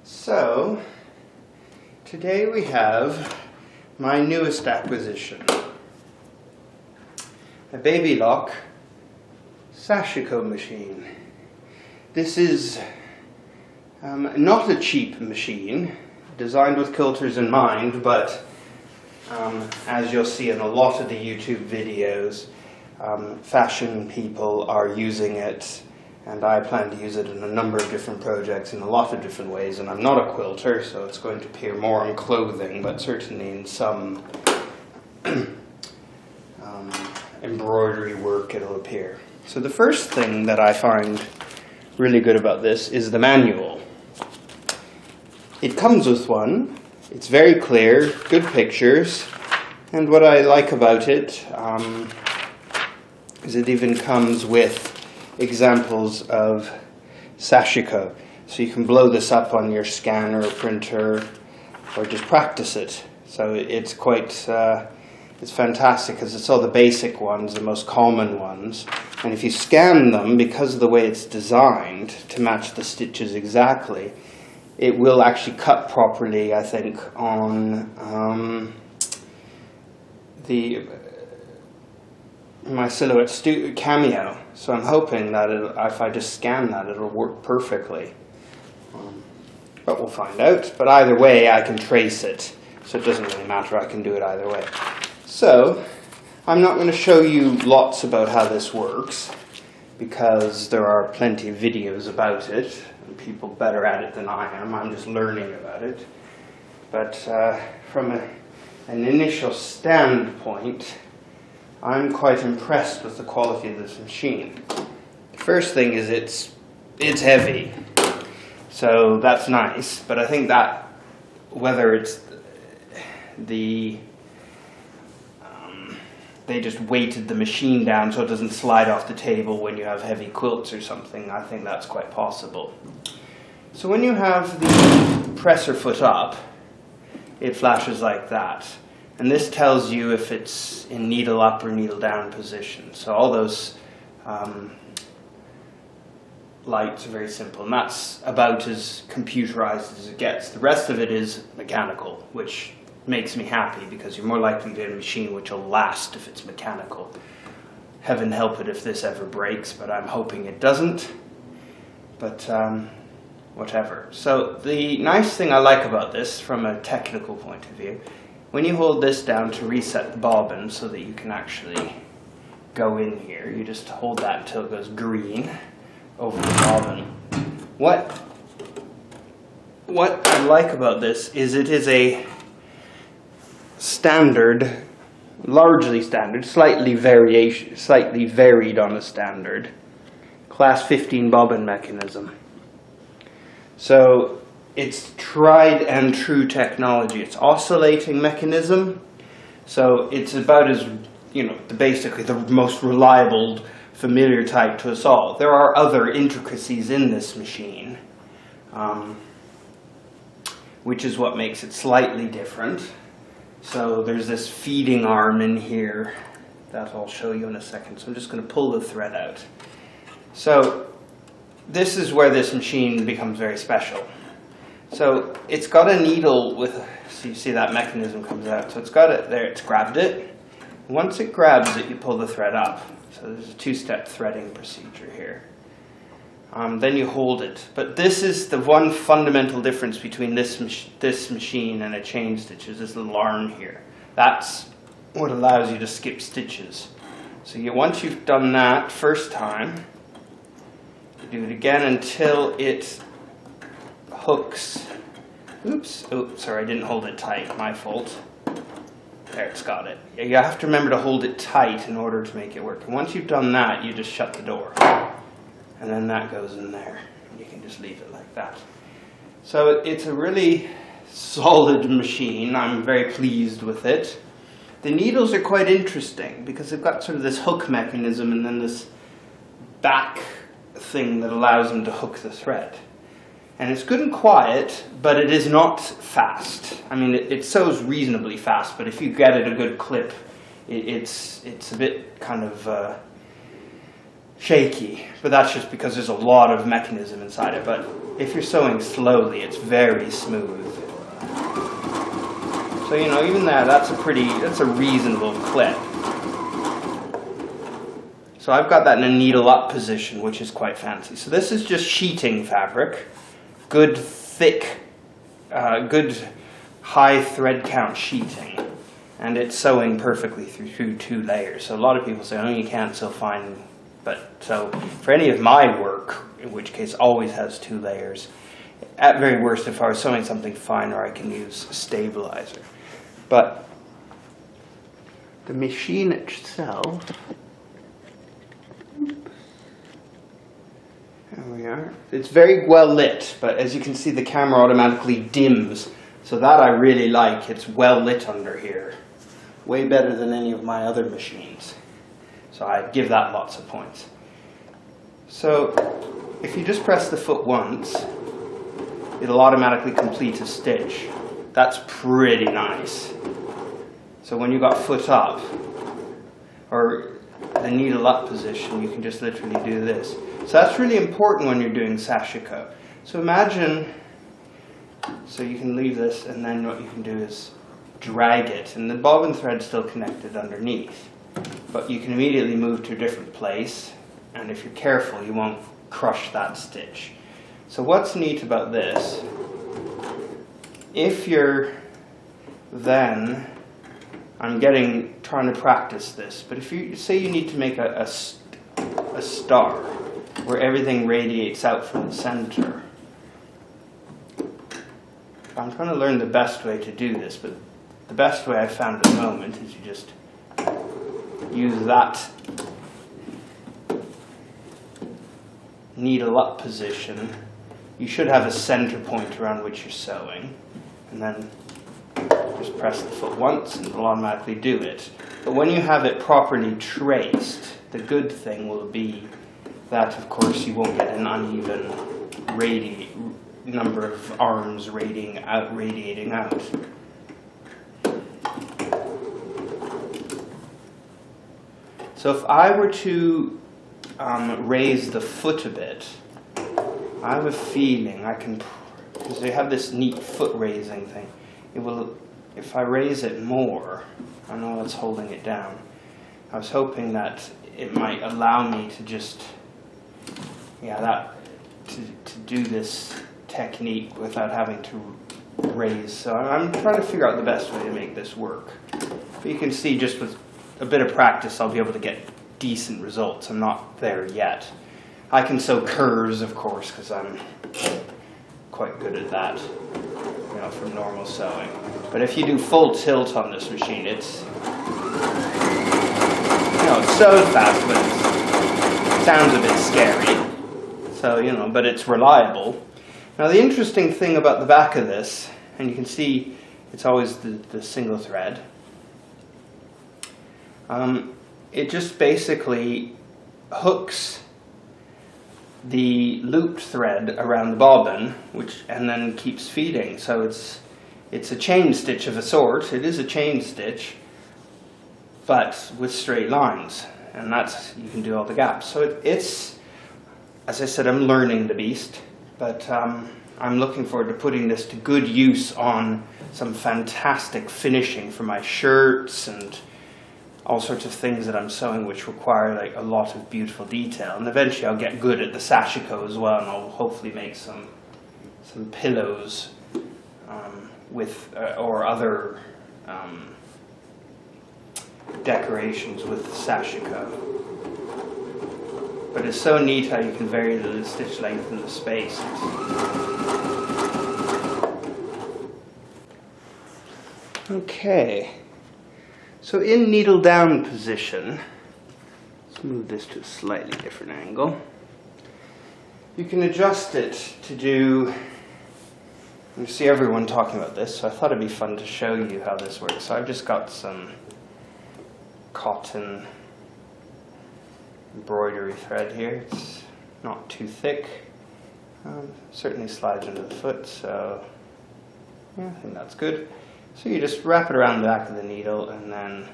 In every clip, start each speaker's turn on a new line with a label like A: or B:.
A: So, today we have my newest acquisition, a Babylock Sashiko machine. This is not a cheap machine, designed with quilters in mind, but as you'll see in a lot of the YouTube videos, fashion people are using it, and I plan to use it in a number of different projects in a lot of different ways. And I'm not a quilter, so it's going to appear more on clothing, but certainly in some embroidery work it'll appear. So the first thing that I find really good about this is the manual. It comes with one. It's very clear, good pictures, and what I like about it is it even comes with examples of Sashiko. So you can blow this up on your scanner or printer or just practice it. So it's quite, it's fantastic because it's all the basic ones, the most common ones. And if you scan them, because of the way it's designed to match the stitches exactly, it will actually cut properly, I think, on my Silhouette Cameo. So I'm hoping that if I just scan that, it'll work perfectly. But we'll find out. But either way, I can trace it. So it doesn't really matter. I can do it either way. So I'm not going to show you lots about how this works, because there are plenty of videos about it, and people better at it than I am. I'm just learning about it. But from an initial standpoint, I'm quite impressed with the quality of this machine. The first thing is it's heavy, so that's nice. But I think that whether it's they just weighted the machine down so it doesn't slide off the table when you have heavy quilts or something, I think that's quite possible. So when you have the presser foot up, it flashes like that. And this tells you if it's in needle up or needle down position. So all those lights are very simple. And that's about as computerized as it gets. The rest of it is mechanical, which makes me happy because you're more likely to get a machine which will last if it's mechanical. Heaven help it if this ever breaks, but I'm hoping it doesn't. But whatever. So the nice thing I like about this from a technical point of view, when you hold this down to reset the bobbin so that you can actually go in here, you just hold that until it goes green over the bobbin. What I like about this is it is a standard, largely standard, slightly varied on a standard, class 15 bobbin mechanism. So it's tried and true technology. It's oscillating mechanism, so it's about as, basically the most reliable, familiar type to us all. There are other intricacies in this machine, which is what makes it slightly different. So there's this feeding arm in here that I'll show you in a second. So I'm just going to pull the thread out. So this is where this machine becomes very special. So it's got a needle with, so you see that mechanism comes out. So it's got it there, it's grabbed it. Once it grabs it, you pull the thread up. So there's a two-step threading procedure here. Then you hold it. But this is the one fundamental difference between this machine and a chain stitch, is this little arm here. That's what allows you to skip stitches. So once you've done that first time, you do it again until it hooks. Oops, sorry, I didn't hold it tight, my fault. There, it's got it. You have to remember to hold it tight in order to make it work. And once you've done that, you just shut the door. And then that goes in there. You can just leave it like that. So it's a really solid machine. I'm very pleased with it. The needles are quite interesting because they've got sort of this hook mechanism and then this back thing that allows them to hook the thread. And it's good and quiet, but it is not fast. I mean, it sews reasonably fast, but if you get it a good clip, it's a bit kind of shaky. But that's just because there's a lot of mechanism inside it. But if you're sewing slowly, it's very smooth. So, you know, even that's a reasonable clip. So I've got that in a needle up position, which is quite fancy. So this is just sheeting fabric, good thick, good high thread count sheeting, and it's sewing perfectly through 2 layers. So a lot of people say, oh, you can't sew fine, but so for any of my work, in which case always has 2 layers, at very worst, if I was sewing something finer, I can use a stabilizer. But the machine itself, there we are. It's very well lit, but as you can see, the camera automatically dims. So that I really like. It's well lit under here. Way better than any of my other machines. So I give that lots of points. So if you just press the foot once, it'll automatically complete a stitch. That's pretty nice. So when you got foot up, or the needle up position, you can just literally do this. So that's really important when you're doing sashiko. So imagine, so you can leave this, and then what you can do is drag it, and the bobbin thread's still connected underneath. But you can immediately move to a different place, and if you're careful, you won't crush that stitch. So what's neat about this, if you're then, I'm trying to practice this, but if you say you need to make a star where everything radiates out from the center, I'm trying to learn the best way to do this, but the best way I've found at the moment is you just use that needle up position. You should have a center point around which you're sewing, and then just press the foot once and it'll automatically do it. But when you have it properly traced, the good thing will be that, of course, you won't get an uneven number of arms radiating out. So if I were to raise the foot a bit, I have a feeling I can, because they have this neat foot raising thing, it will, if I raise it more, I know it's holding it down. I was hoping that it might allow me to just, to do this technique without having to raise. So I'm trying to figure out the best way to make this work. But you can see just with a bit of practice I'll be able to get decent results. I'm not there yet. I can sew curves, of course, because I'm quite good at that, from normal sewing. But if you do full tilt on this machine, it's, it's so fast, but it sounds a bit scary. So, but it's reliable. Now the interesting thing about the back of this, and you can see it's always the single thread, it just basically hooks the looped thread around the bobbin, and then keeps feeding. So it's a chain stitch of a sort. It is a chain stitch, but with straight lines, and you can do all the gaps. So it's, as I said, I'm learning the beast, but I'm looking forward to putting this to good use on some fantastic finishing for my shirts and all sorts of things that I'm sewing which require a lot of beautiful detail. And eventually I'll get good at the sashiko as well, and I'll hopefully make some pillows or other decorations with sashiko. But it's so neat how you can vary the stitch length and the space. Okay. So in needle down position, let's move this to a slightly different angle. You can adjust it to do, you see everyone talking about this, so I thought it'd be fun to show you how this works. So I've just got some cotton embroidery thread here. It's not too thick. Certainly slides under the foot, so yeah, I think that's good. So you just wrap it around the back of the needle and then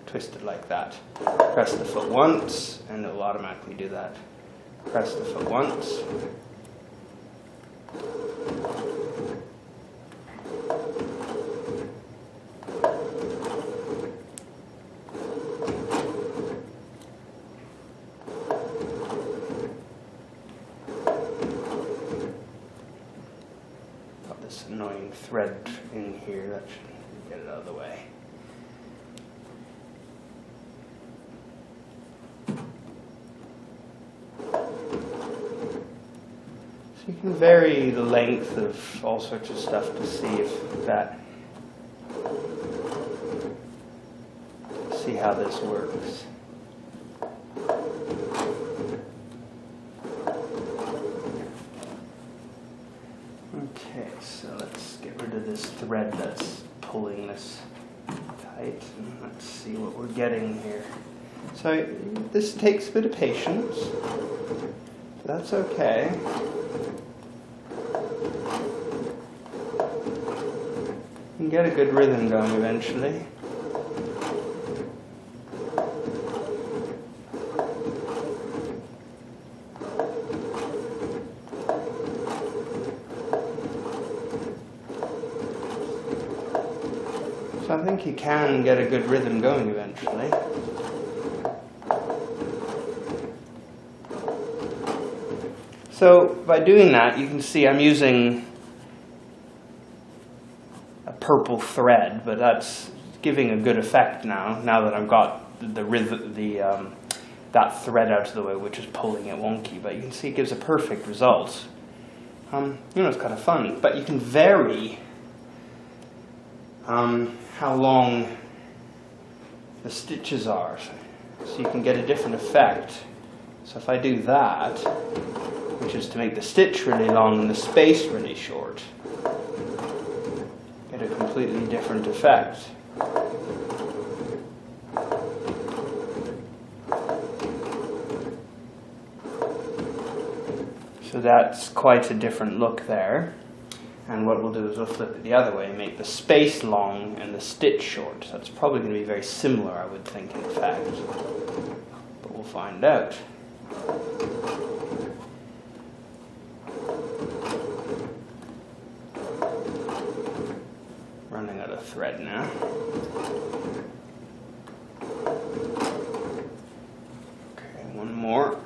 A: twist it like that. Press the foot once and it will automatically do that. Press the foot once. thread in here. That should get it out of the way. So you can vary the length of all sorts of stuff to see how this works. Okay, so let's get rid of this thread that's pulling this tight, and let's see what we're getting here. So this takes a bit of patience. That's okay. You can get a good rhythm going eventually. So I think you can get a good rhythm going eventually. So by doing that, you can see I'm using a purple thread, but that's giving a good effect now that I've got the rhythm, that thread out of the way, which is pulling it wonky. But you can see it gives a perfect result. It's kind of fun, but you can vary how long the stitches are, so you can get a different effect. So if I do that, which is to make the stitch really long and the space really short, get a completely different effect. So that's quite a different look there. And what we'll do is we'll flip it the other way and make the space long and the stitch short. So that's probably going to be very similar, I would think, in fact. But we'll find out. Running out of thread now. Okay, one more.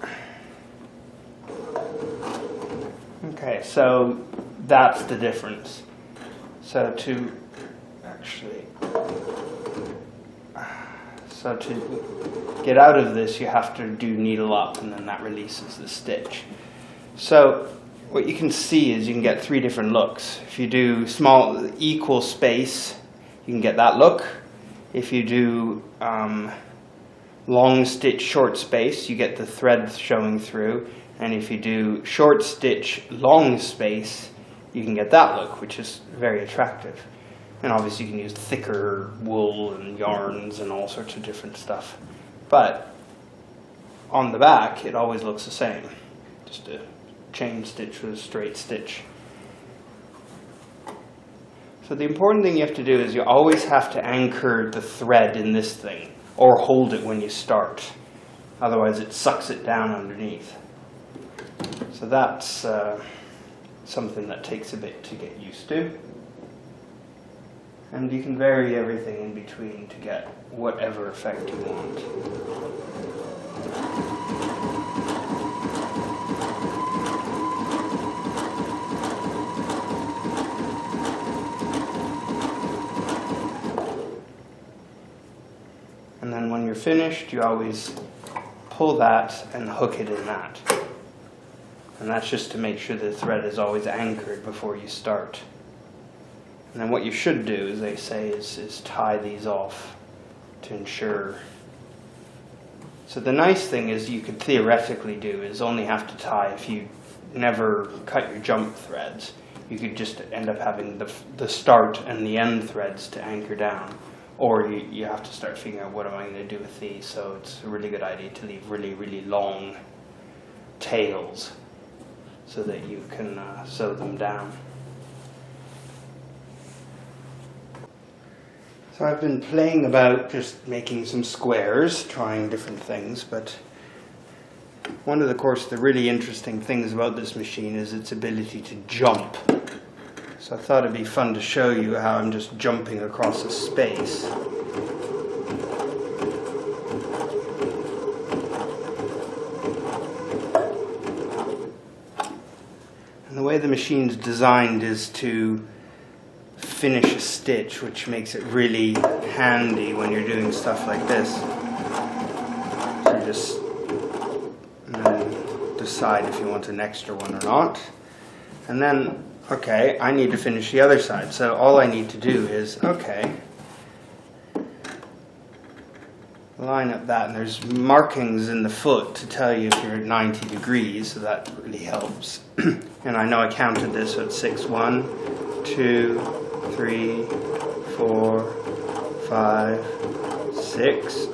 A: Okay, so that's the difference. So to get out of this, you have to do needle up, and then that releases the stitch. So what you can see is you can get three different looks. If you do small equal space, you can get that look. If you do long stitch short space, you get the thread showing through. And if you do short stitch long space, you can get that look, which is very attractive. And obviously you can use thicker wool and yarns and all sorts of different stuff. But on the back, it always looks the same. Just a chain stitch with a straight stitch. So the important thing you have to do is you always have to anchor the thread in this thing, or hold it when you start. Otherwise it sucks it down underneath. So that's something that takes a bit to get used to. And you can vary everything in between to get whatever effect you want. And then when you're finished, you always pull that and hook it in that. And that's just to make sure the thread is always anchored before you start. And then what you should do, as they say, is tie these off to ensure. So the nice thing is you could theoretically do is only have to tie if you never cut your jump threads. You could just end up having the start and the end threads to anchor down. Or you have to start figuring out what am I going to do with these. So it's a really good idea to leave really, really long tails so that you can sew them down. So I've been playing about just making some squares, trying different things, but one of the really interesting things about this machine is its ability to jump. So I thought it'd be fun to show you how I'm just jumping across a space. And the way the machine's designed is to finish a stitch, which makes it really handy when you're doing stuff like this. So you just decide if you want an extra one or not. And then, okay, I need to finish the other side. So all I need to do is, okay, line up that, and there's markings in the foot to tell you if you're at 90 degrees, so that really helps. And I know I counted this, so it's 6, 1, 2, 3, 4, 5, 6.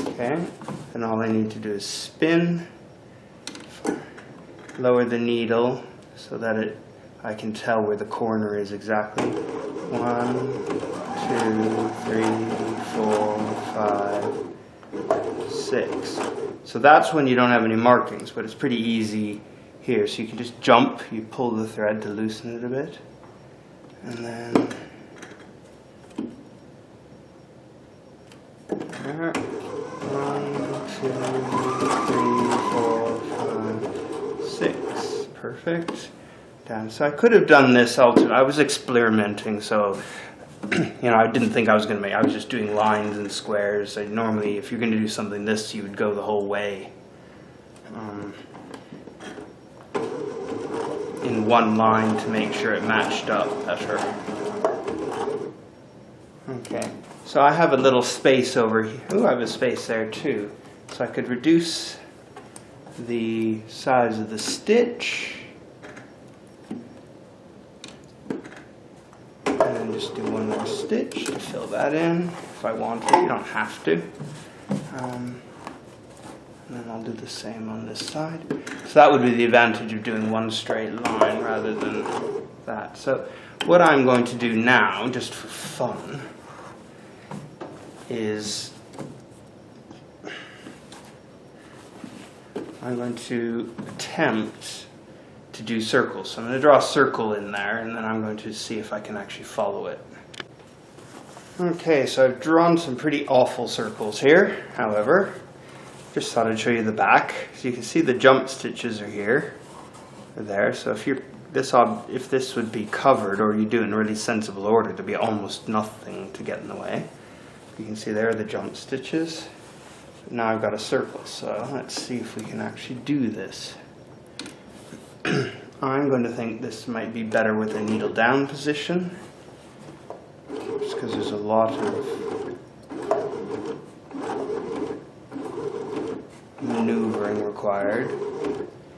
A: Okay, and all I need to do is spin, lower the needle so that I can tell where the corner is exactly. 1, 2, 3, 4, 5, 6. So that's when you don't have any markings, but it's pretty easy here. So you can just jump, you pull the thread to loosen it a bit, and then there. 1, 2, 3, 4, 5, 6. Perfect. Down. So I could have done this alternate. I was experimenting, so I didn't think I was going to make. I was just doing lines and squares. Normally, if you're going to do something this, you would go the whole way in one line to make sure it matched up better. Okay, so I have a little space over here. Ooh, I have a space there too. So I could reduce the size of the stitch. And then just do one more stitch to fill that in if I want to. You don't have to. And then I'll do the same on this side. So that would be the advantage of doing one straight line rather than that. So what I'm going to do now, just for fun, is I'm going to attempt to do circles. So I'm going to draw a circle in there, and then I'm going to see if I can actually follow it. Okay, so I've drawn some pretty awful circles here, however. Just thought I'd show you the back. So you can see the jump stitches are here. They're there. So if this would be covered, or you do it in a really sensible order, there'd be almost nothing to get in the way. You can see there are the jump stitches. Now I've got a circle, so let's see if we can actually do this. I'm going to think this might be better with a needle down position, just because there's a lot of maneuvering required.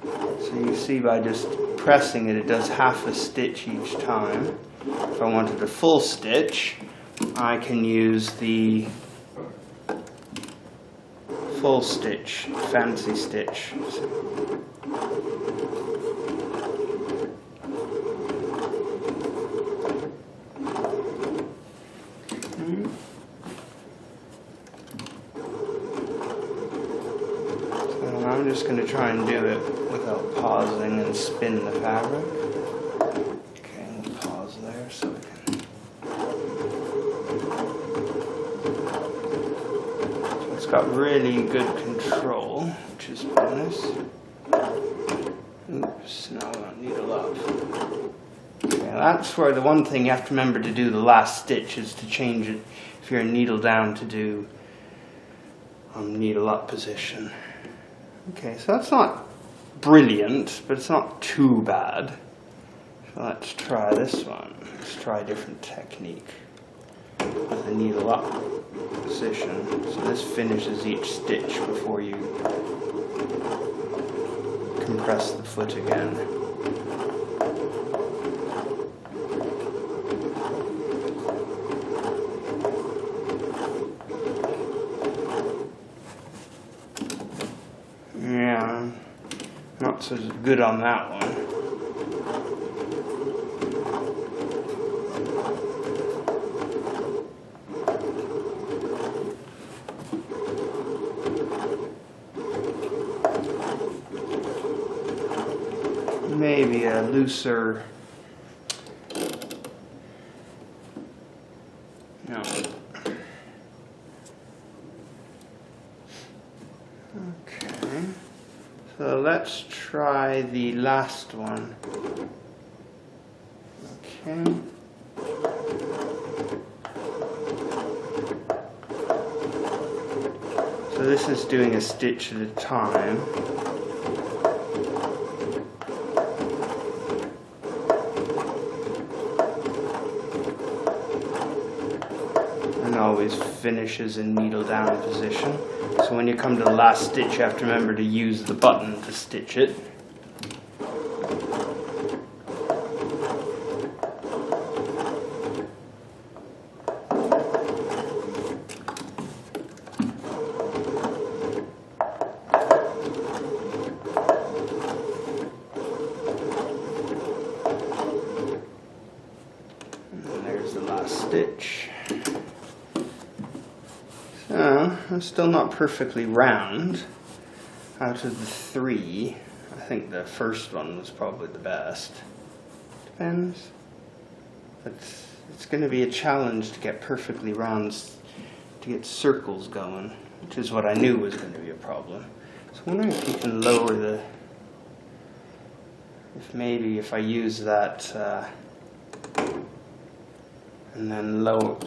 A: So you see by just pressing it, it does half a stitch each time. If I wanted a full stitch, I can use the full stitch, fancy stitch. So I'm just going to try and do it without pausing and spin the fabric. Okay, we'll pause there so we can. Got really good control, which is bonus. Oops, now we don't needle up. Okay, that's where the one thing you have to remember to do the last stitch is to change it if you're needle down to do needle up position. Okay, so that's not brilliant, but it's not too bad. So let's try this one. Let's try a different technique with the needle up position. So this finishes each stitch before you compress the foot again. Yeah, not so good on that one. Maybe a looser. No. Okay. So let's try the last one. Okay. this is doing a stitch at a time. And always finishes in needle down position. So when you come to the last stitch, you have to remember to use the button to stitch it. Stitch. So I'm still not perfectly round. Out of the three, I think the first one was probably the best. Depends. But it's going to be a challenge to get perfectly round, to get circles going, which is what I knew was going to be a problem. So I'm wondering if you can lower the, if I use that and then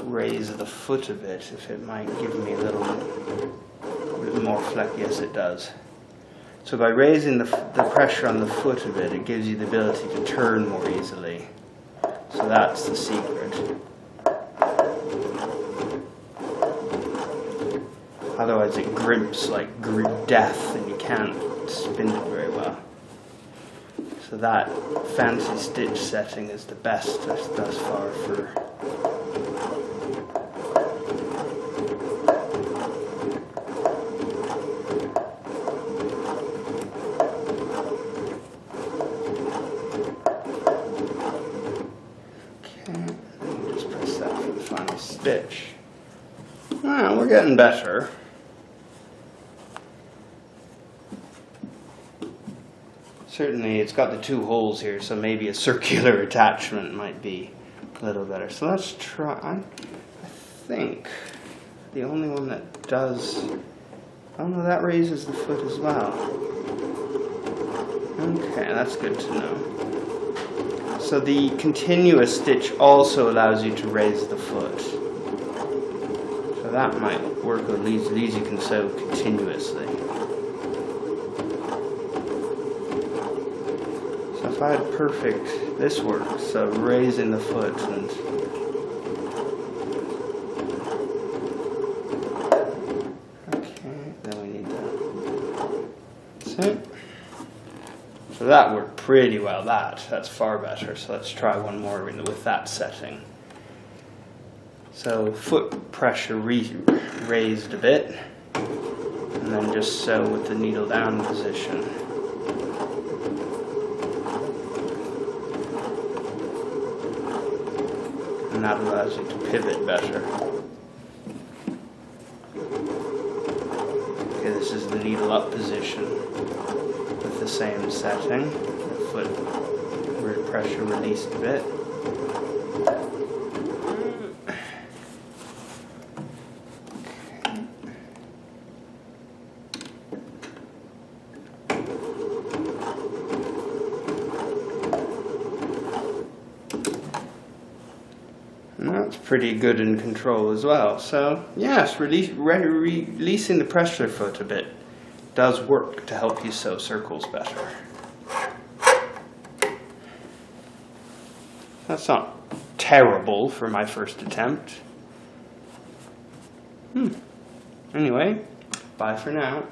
A: raise the foot a bit, if it might give me a little bit more flex. Yes, it does. So by raising the pressure on the foot a bit, it gives you the ability to turn more easily. So that's the secret. Otherwise it grimps like death and you can't spin it very well. So that fancy stitch setting is the best thus far for stitch. Well, we're getting better. Certainly it's got the two holes here, so maybe a circular attachment might be a little better. So let's try. I think the only one that does, oh no, that raises the foot as well. Okay, that's good to know. So the continuous stitch also allows you to raise the foot. So that might work, at least you can sew continuously. So if I had perfect, this works, so raising the foot and okay, then we need that. That's it. So that worked pretty well, that's far better. So let's try one more with that setting. So foot pressure raised a bit, and then just sew with the needle down position. And that allows you to pivot better. Okay, this is the needle up position with the same setting. The foot pressure released a bit. And that's pretty good in control as well. So yes, releasing the pressure foot a bit does work to help you sew circles better. That's not terrible for my first attempt. Anyway, bye for now.